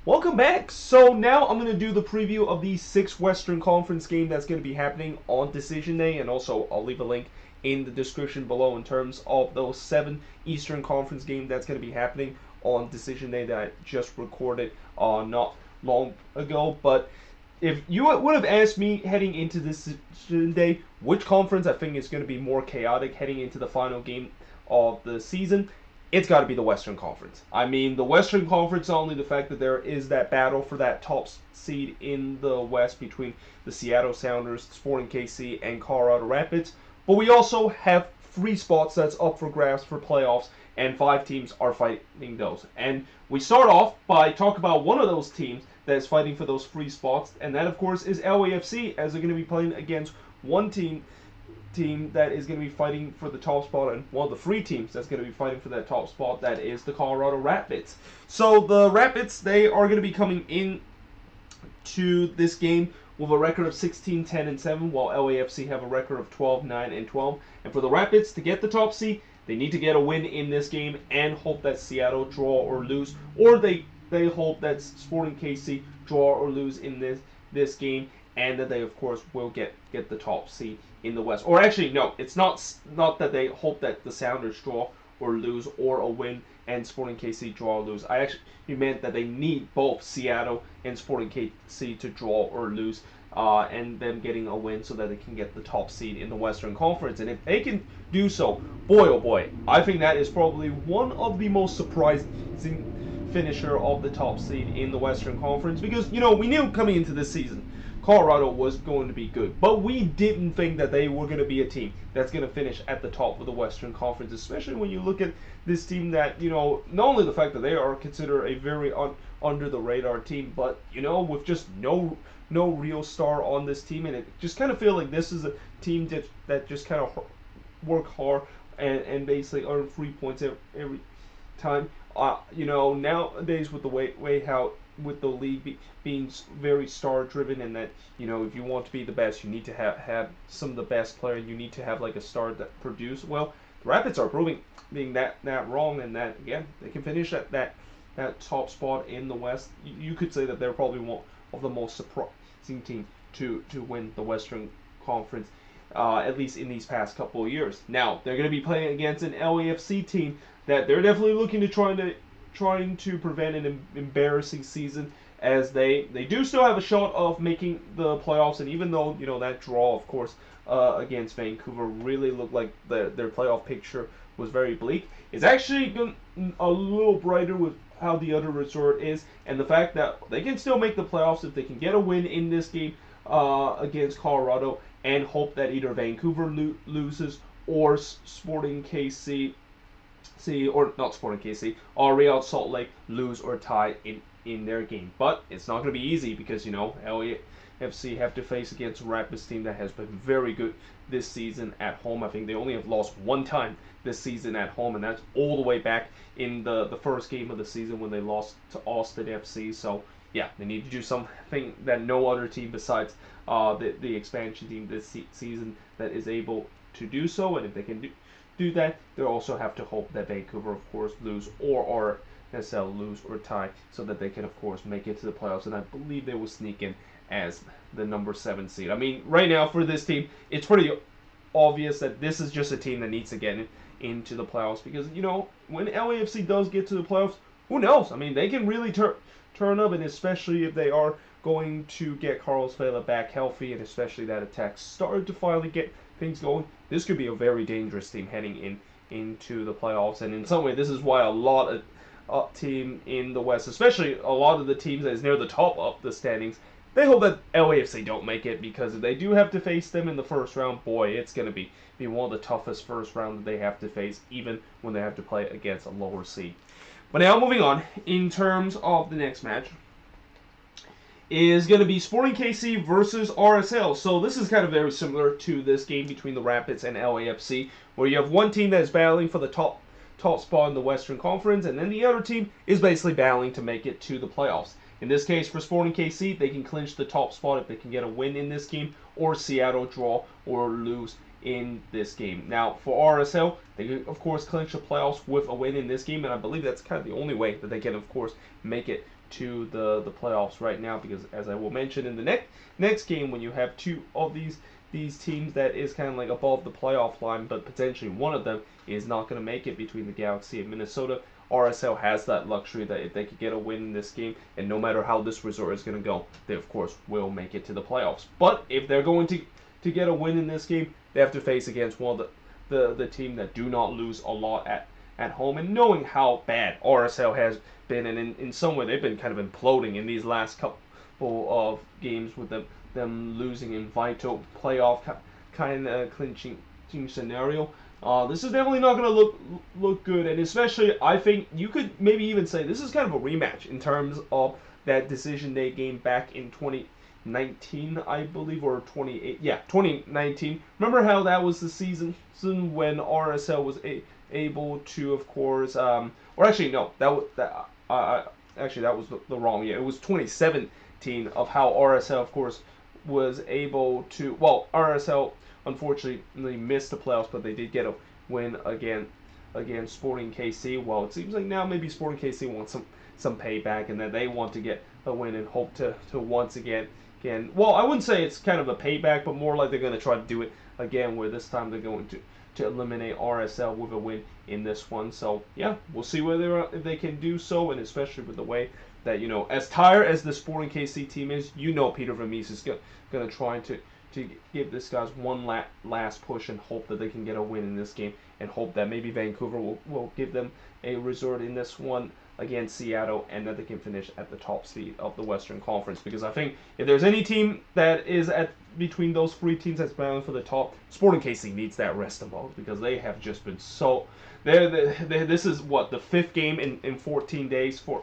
Welcome back. So now I'm going to do the preview of the 6 Western Conference game that's going to be happening on Decision Day, and also I'll leave a link in the description below in terms of those 7 Eastern Conference games that's going to be happening on Decision Day that I just recorded not long ago. But if you would have asked me heading into this Decision Day which conference I think is going to be more chaotic heading into the final game of the season, it's got to be the Western Conference. I mean, the Western Conference, not only the fact that there is that battle for that top seed in the West between the Seattle Sounders, Sporting KC, and Colorado Rapids, but we also have 3 spots that's up for grabs for playoffs, and 5 teams are fighting those. And we start off by talking about one of those teams that is fighting for those 3 spots, and that, of course, is LAFC, as they're going to be playing against one team that is going to be fighting for the top spot, and one of the 3 teams that's going to be fighting for that top spot, that is the Colorado Rapids. So the Rapids, they are going to be coming in to this game with a record of 16-10-7, while LAFC have a record of 12-9-12. And for the Rapids to get the top seed, they need to get a win in this game and hope that Seattle draw or lose, or they hope that Sporting KC draw or lose in this game, and that they, of course, will get the top seed in the West. Or actually, no, it's not that they hope that the Sounders draw or lose, or a win and Sporting KC draw or lose. I actually meant that they need both Seattle and Sporting KC to draw or lose, and them getting a win so that they can get the top seed in the Western Conference. And if they can do so, boy oh boy, I think that is probably one of the most surprising finisher of the top seed in the Western Conference, because we knew coming into this season Colorado was going to be good, but we didn't think that they were going to be a team that's going to finish at the top of the Western Conference, especially when you look at this team that, not only the fact that they are considered a very under the radar team, but with just no real star on this team, and it just kind of feel like this is a team that just kind of work hard and basically earn 3 points every time. Nowadays with the way how with the league being very star driven, and that if you want to be the best, you need to have some of the best players. You need to have like a star that produce well. The Rapids are proving being that wrong, and that again they can finish at that top spot in the West. You could say that they're probably one of the most surprising teams to win the Western Conference, at least in these past couple of years. Now they're going to be playing against an LAFC team that they're definitely looking to trying to prevent an embarrassing season, as they do still have a shot of making the playoffs. And even though that draw, of course, against Vancouver really looked like their playoff picture was very bleak, it's actually a little brighter with how the other resort is, and the fact that they can still make the playoffs if they can get a win in this game against Colorado, and hope that either Vancouver loses or Sporting KC, or not Sporting KC, or Real Salt Lake lose or tie in their game. But it's not going to be easy, because LAFC have to face against a Rapids team that has been very good this season at home. I think they only have lost 1 time this season at home, and that's all the way back in the first game of the season when they lost to Austin FC. So yeah, they need to do something that no other team besides the expansion team this season that is able to do so. And if they can do that, they also have to hope that Vancouver, of course, lose, or RSL lose or tie, so that they can, of course, make it to the playoffs. And I believe they will sneak in as the number 7 seed. I mean, right now for this team, it's pretty obvious that this is just a team that needs to get into the playoffs, because when LAFC does get to the playoffs, who knows? I mean, they can really turn up, and especially if they are going to get Carlos Vela back healthy, and especially that attack started to finally get things going, this could be a very dangerous team heading into the playoffs. And in some way, this is why a lot of team in the West, especially a lot of the teams that is near the top of the standings, they hope that LAFC don't make it, because if they do have to face them in the first round, boy, it's going to be one of the toughest first rounds that they have to face, even when they have to play against a lower seed. But now moving on, in terms of the next match, is going to be Sporting KC versus RSL. So this is kind of very similar to this game between the Rapids and LAFC, where you have one team that is battling for the top spot in the Western Conference, and then the other team is basically battling to make it to the playoffs. In this case, for Sporting KC, they can clinch the top spot if they can get a win in this game, or Seattle draw or lose in this game. Now, for RSL, they can, of course, clinch the playoffs with a win in this game, and I believe that's kind of the only way that they can, of course, make it to the playoffs right now, because as I will mention in the next game, when you have two of these teams that is kind of like above the playoff line, but potentially one of them is not going to make it, between the Galaxy and Minnesota. RSL has that luxury that if they could get a win in this game, and no matter how this resort is going to go, they of course will make it to the playoffs. But if they're going to get a win in this game, they have to face against one of the team that do not lose a lot at home. And knowing how bad RSL has been, and in some way they've been kind of imploding in these last couple of games, with them losing in vital playoff kind of clinching scenario. This is definitely not going to look good, and especially I think you could maybe even say this is kind of a rematch in terms of that decision day game back in 2019, I believe, or 28. Yeah, 2019. Remember how that was the season when RSL was able to, of course, or actually no, actually that was the wrong year. It was 2017 of how RSL, of course, was able to. Well, RSL unfortunately missed the playoffs, but they did get a win against Sporting KC. Well, it seems like now maybe Sporting KC wants some payback, and that they want to get a win and hope to once again. Well, I wouldn't say it's kind of a payback, but more like they're going to try to do it again, where this time they're going to eliminate RSL with a win in this one. So yeah, we'll see whether if they can do so, and especially with the way that, as tired as the Sporting KC team is, Peter Vermees is going to try to give this guys one last push and hope that they can get a win in this game, and hope that maybe Vancouver will give them a result in this one against Seattle, and that they can finish at the top seed of the Western Conference. Because I think if there's any team that is at between those three teams that's battling for the top, Sporting KC needs that rest of all, because they have just been so. This is what, the fifth game in 14 days for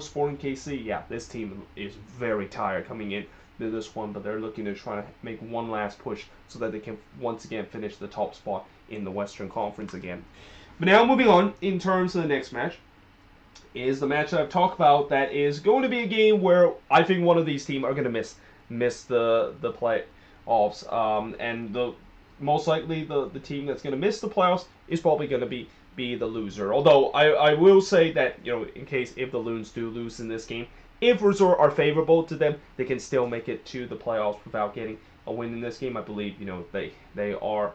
Sporting KC. Yeah, this team is very tired coming in to this one, but they're looking to try to make one last push so that they can once again finish the top spot in the Western Conference again. But now moving on, in terms of the next match, is the match that I've talked about, that is going to be a game where I think one of these teams are going to miss the playoffs, and the most likely the team that's going to miss the playoffs is probably going to be the loser. Although I will say that, in case if the Loons do lose in this game, if results are favorable to them, they can still make it to the playoffs without getting a win in this game. I believe they are.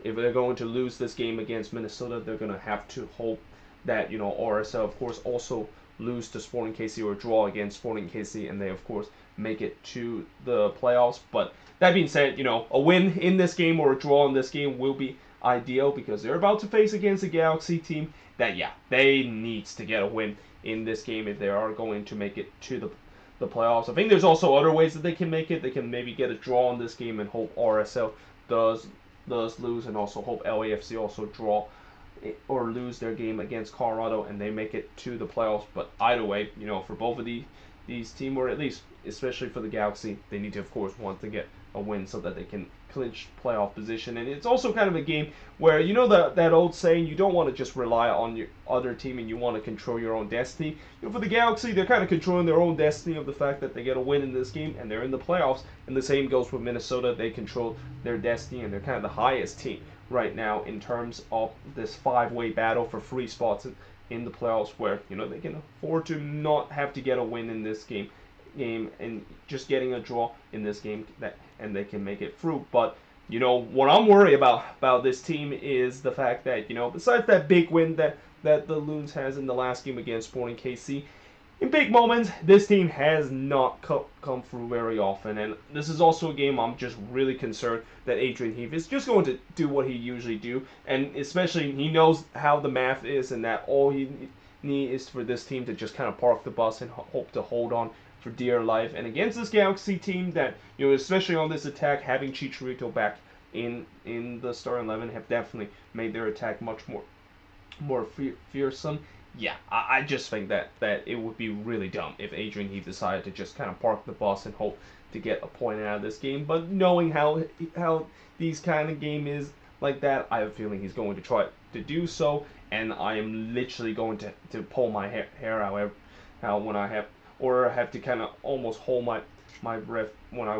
If they're going to lose this game against Minnesota, they're going to have to hope that RSL, of course, also lose to Sporting KC or draw against Sporting KC, and they of course make it to the playoffs. But that being said, a win in this game or a draw in this game will be ideal, because they're about to face against a Galaxy team that, yeah, they needs to get a win in this game if they are going to make it to the playoffs. I think there's also other ways that they can make it. They can maybe get a draw in this game and hope RSL does lose, and also hope LAFC also draw or lose their game against Colorado and they make it to the playoffs. But either way, for both of these teams, or at least especially for the Galaxy, they need to of course want to get a win so that they can clinch playoff position. And it's also kind of a game where, that old saying, you don't want to just rely on your other team, and you want to control your own destiny. For the Galaxy, they're kind of controlling their own destiny of the fact that they get a win in this game and they're in the playoffs. And the same goes with Minnesota. They control their destiny, and they're kind of the highest team right now in terms of this five-way battle for free spots in the playoffs, where they can afford to not have to get a win in this game and just getting a draw in this game, and they can make it through. But what I'm worried about this team is the fact that, besides that big win that the Loons has in the last game against Sporting KC, in big moments this team has not come through very often. And this is also a game I'm just really concerned that Adrian Heath is just going to do what he usually do, and especially he knows how the math is, and that all he needs is for this team to just kind of park the bus and hope to hold on for dear life. And against this Galaxy team that, especially on this attack, having Chicharito back in the starting 11 have definitely made their attack much more fearsome. Yeah, I just think that it would be really dumb if Adrian Heath decided to just kind of park the bus and hope to get a point out of this game. But knowing how these kind of game is like that, I have a feeling he's going to try to do so, and I am literally going to pull my hair out when I have to kind of almost hold my breath when I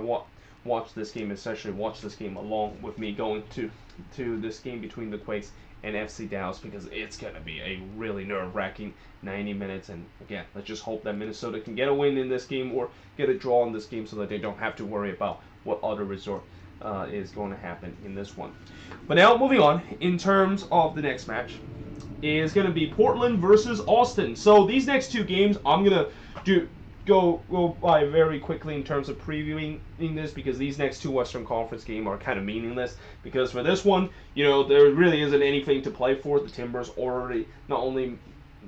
watch this game, especially watch this game along with me going to this game between the Quakes and FC Dallas, because it's going to be a really nerve-wracking 90 minutes. And again, let's just hope that Minnesota can get a win in this game or get a draw in this game so that they don't have to worry about what other resort is going to happen in this one. But now, moving on, in terms of the next match, is going to be Portland versus Austin. So these next two games, I'm going to go by very quickly in terms of previewing this, because these next two Western Conference games are kind of meaningless, because for this one, there really isn't anything to play for. The Timbers already not only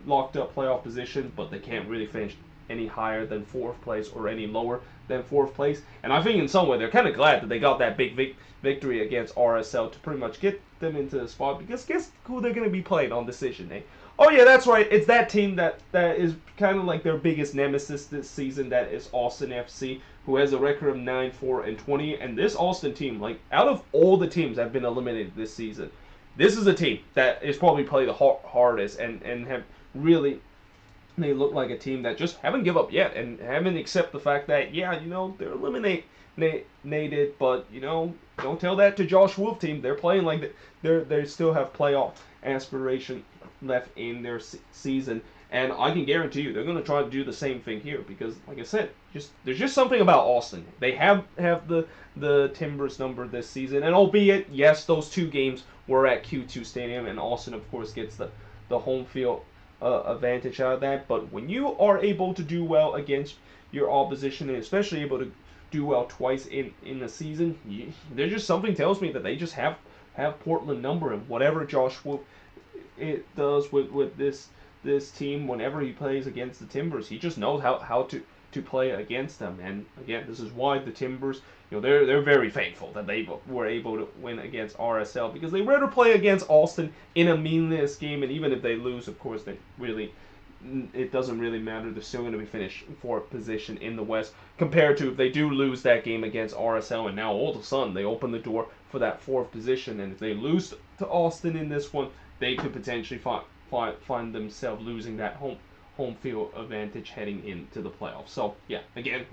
locked up playoff position, but they can't really finish any higher than 4th place or any lower than 4th place. And I think in some way they're kind of glad that they got that big victory against RSL to pretty much get them into the spot, because guess who they're going to be playing on decision day? Oh yeah, that's right. It's that team that is kind of like their biggest nemesis this season. That is Austin FC, who has a record of 9-4-20. And this Austin team, like out of all the teams that have been eliminated this season, this is a team that is probably played the hardest and have really. They look like a team that just haven't give up yet and haven't accept the fact that they're eliminated, but don't tell that to Josh Wolf team. They're playing like they still have playoff aspiration left in their season, and I can guarantee you they're going to try to do the same thing here, because like I said, there's just something about Austin. They have the Timbers number this season, and albeit yes, those two games were at Q2 Stadium, and Austin of course gets the home field advantage out of that. But when you are able to do well against your opposition, and especially able to do well twice in the season, there's just something tells me that they just have Portland number, and whatever Josh Wolf it does with this team whenever he plays against the Timbers, he just knows how to play against them. And again, this is why the Timbers, they're very thankful that they were able to win against RSL, because they rather play against Austin in a meaningless game, and even if they lose, of course, it doesn't really matter. They're still going to be finished 4th position in the West, compared to if they do lose that game against RSL, and now all of a sudden they open the door for that 4th position. And if they lose to Austin in this one, they could potentially find themselves losing that home field advantage heading into the playoffs. So yeah, again,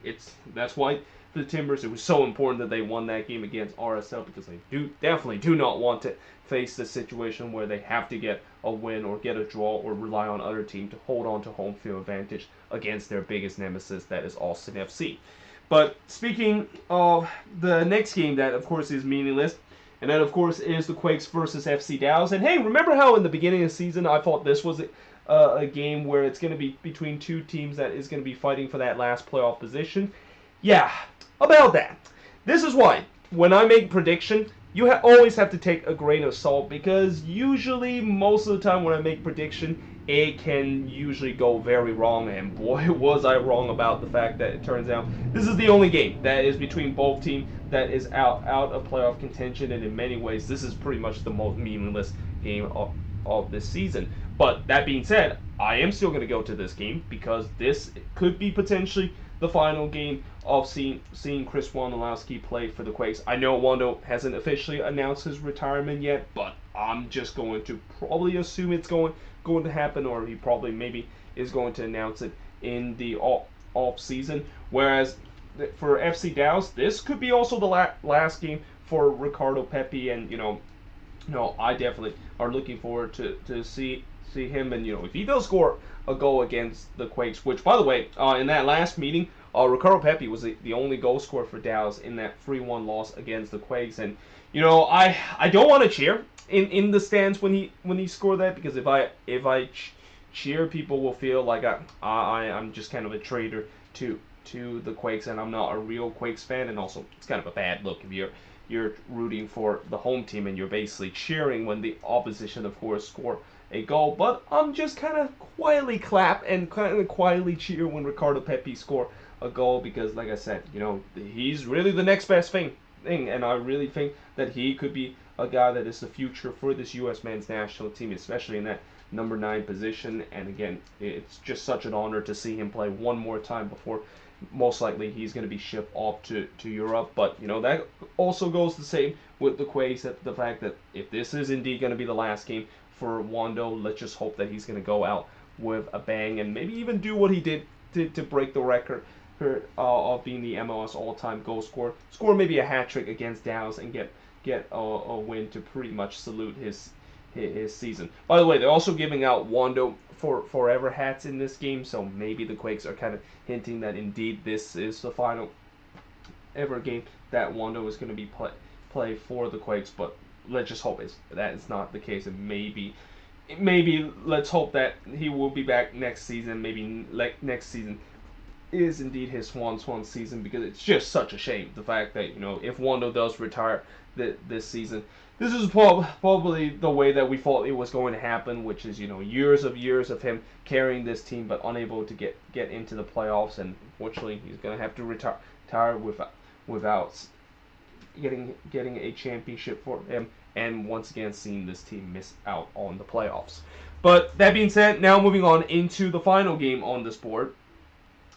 that's why for the Timbers it was so important that they won that game against RSL, because they definitely do not want to face the situation where they have to get a win or get a draw or rely on other team to hold on to home field advantage against their biggest nemesis, that is Austin FC. But speaking of the next game, that of course is meaningless, and that, of course, is the Quakes versus FC Dallas. And hey, remember how in the beginning of the season I thought this was a game where it's going to be between two teams that is going to be fighting for that last playoff position? Yeah, about that. This is why, when I make prediction, you always have to take a grain of salt, because usually, most of the time when I make prediction, it can usually go very wrong, and boy was I wrong about the fact that it turns out this is the only game that is between both teams that is out of playoff contention, and in many ways this is pretty much the most meaningless game of this season. But that being said, I am still going to go to this game, because this could be potentially the final game of seeing Chris Wondolowski play for the Quakes. I know Wando hasn't officially announced his retirement yet, but I'm just going to probably assume it's going to happen, or he probably maybe is going to announce it in the off season. Whereas for FC Dallas, this could be also the last game for Ricardo Pepi, and I definitely are looking forward to see him, and if he does score a goal against the Quakes, which by the way, in that last meeting, Ricardo Pepi was the only goal scorer for Dallas in that 3-1 loss against the Quakes. And I don't want to cheer in the stands when he scored that, because if I cheer, people will feel like I'm just kind of a traitor to the Quakes, and I'm not a real Quakes fan. And also, it's kind of a bad look if you're rooting for the home team and you're basically cheering when the opposition, of course, score a goal. But I'm just kind of quietly clap and kind of quietly cheer when Ricardo Pepi score a goal, because like I said, he's really the next best thing, and I really think that he could be a guy that is the future for this U.S. men's national team, especially in that number 9 position. And again, it's just such an honor to see him play one more time before most likely he's going to be shipped off to Europe. But that also goes the same with the Quakes, that the fact that if this is indeed going to be the last game for Wando, let's just hope that he's going to go out with a bang, and maybe even do what he did to break the record of being the MLS all-time goal scorer. Score maybe a hat trick against Dallas and get a win to pretty much salute his season. By the way, they're also giving out Wando for forever hats in this game, so maybe the Quakes are kind of hinting that indeed this is the final ever game that Wando is going to be play for the Quakes. But let's just hope that is not the case, and maybe let's hope that he will be back next season. Maybe like next season is indeed his swan season, because it's just such a shame the fact that if Wando does retire this season, this is probably the way that we thought it was going to happen, which is years of him carrying this team but unable to get into the playoffs, and unfortunately he's going to have to retire without getting a championship for him, and once again seeing this team miss out on the playoffs. But that being said, now moving on into the final game on this board.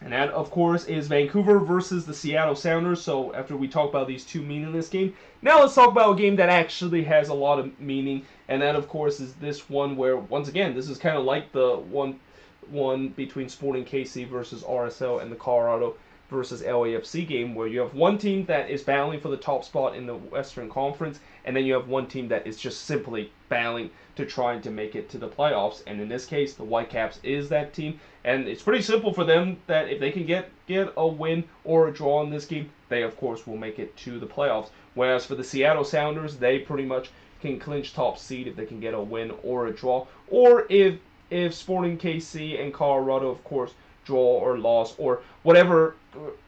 And that, of course, is Vancouver versus the Seattle Sounders. So after we talk about these two meaningless games, now let's talk about a game that actually has a lot of meaning. And that, of course, is this one where, once again, this is kind of like the one between Sporting KC versus RSL and the Colorado versus LAFC game, where you have one team that is battling for the top spot in the Western Conference, and then you have one team that is just simply battling to try to make it to the playoffs. And in this case, the Whitecaps is that team, and it's pretty simple for them that if they can get a win or a draw in this game, they of course will make it to the playoffs. Whereas for the Seattle Sounders, they pretty much can clinch top seed if they can get a win or a draw, or if Sporting KC and Colorado, of course, draw or loss or whatever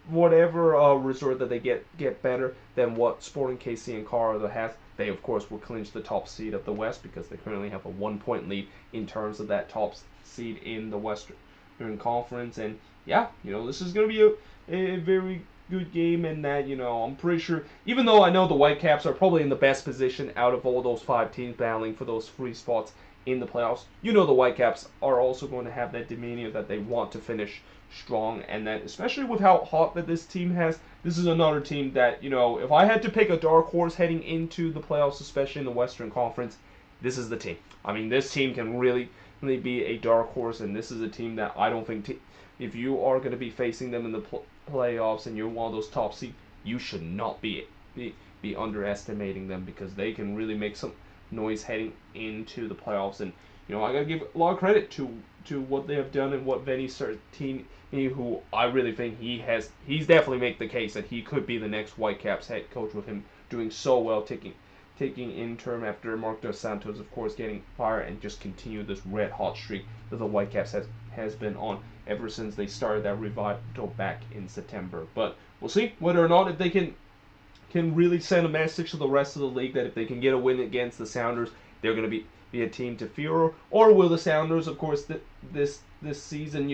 result that they get better than what Sporting KC and Colorado has, they of course will clinch the top seed of the West, because they currently have a 1-point lead in terms of that top seed in the Western Conference. And yeah, this is going to be a very good game, and that I'm pretty sure, even though I know the Whitecaps are probably in the best position out of all those 5 teams battling for those 3 spots in the playoffs, the Whitecaps are also going to have that demeanor that they want to finish strong, and that especially with how hot that this team has, this is another team that, if I had to pick a dark horse heading into the playoffs, especially in the Western Conference, this is the team. I mean, this team can really be a dark horse, and this is a team that I don't think, if you are going to be facing them in the playoffs and you're one of those top seeds, you should not be underestimating them, because they can really make some noise heading into the playoffs. And I gotta give a lot of credit to what they have done and what Vinny Sartini, who I really think he's definitely make the case that he could be the next Whitecaps head coach, with him doing so well, taking interim after Mark Dos Santos, of course, getting fired, and just continue this red hot streak that the Whitecaps has been on ever since they started that revival back in September. But we'll see whether or not if they can really send a message to the rest of the league that if they can get a win against the Sounders, they're going to be a team to fear. Or will the Sounders, of course, this season,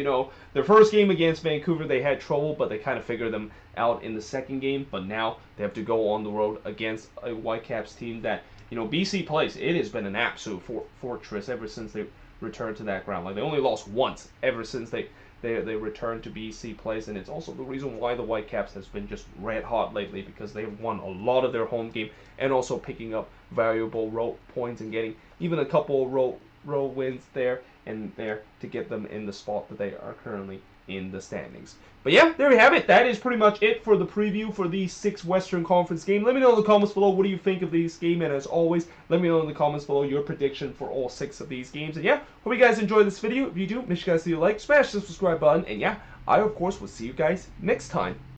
their first game against Vancouver, they had trouble, but they kind of figured them out in the second game. But now they have to go on the road against a Whitecaps team that, BC Place, it has been an absolute fortress ever since they returned to that ground. Like, they only lost once ever since they returned to BC Place, and it's also the reason why the Whitecaps has been just red hot lately, because they've won a lot of their home game, and also picking up valuable road points and getting even a couple road wins there and there to get them in the spot that they are currently in the standings. But yeah, there we have it. That is pretty much it for the preview for these 6 Western Conference games. Let me know in the comments below what do you think of these games, and as always, let me know in the comments below your prediction for all 6 of these games. And yeah, hope you guys enjoyed this video. If you do, make sure you guys leave a like, smash the subscribe button, and yeah, I of course will see you guys next time.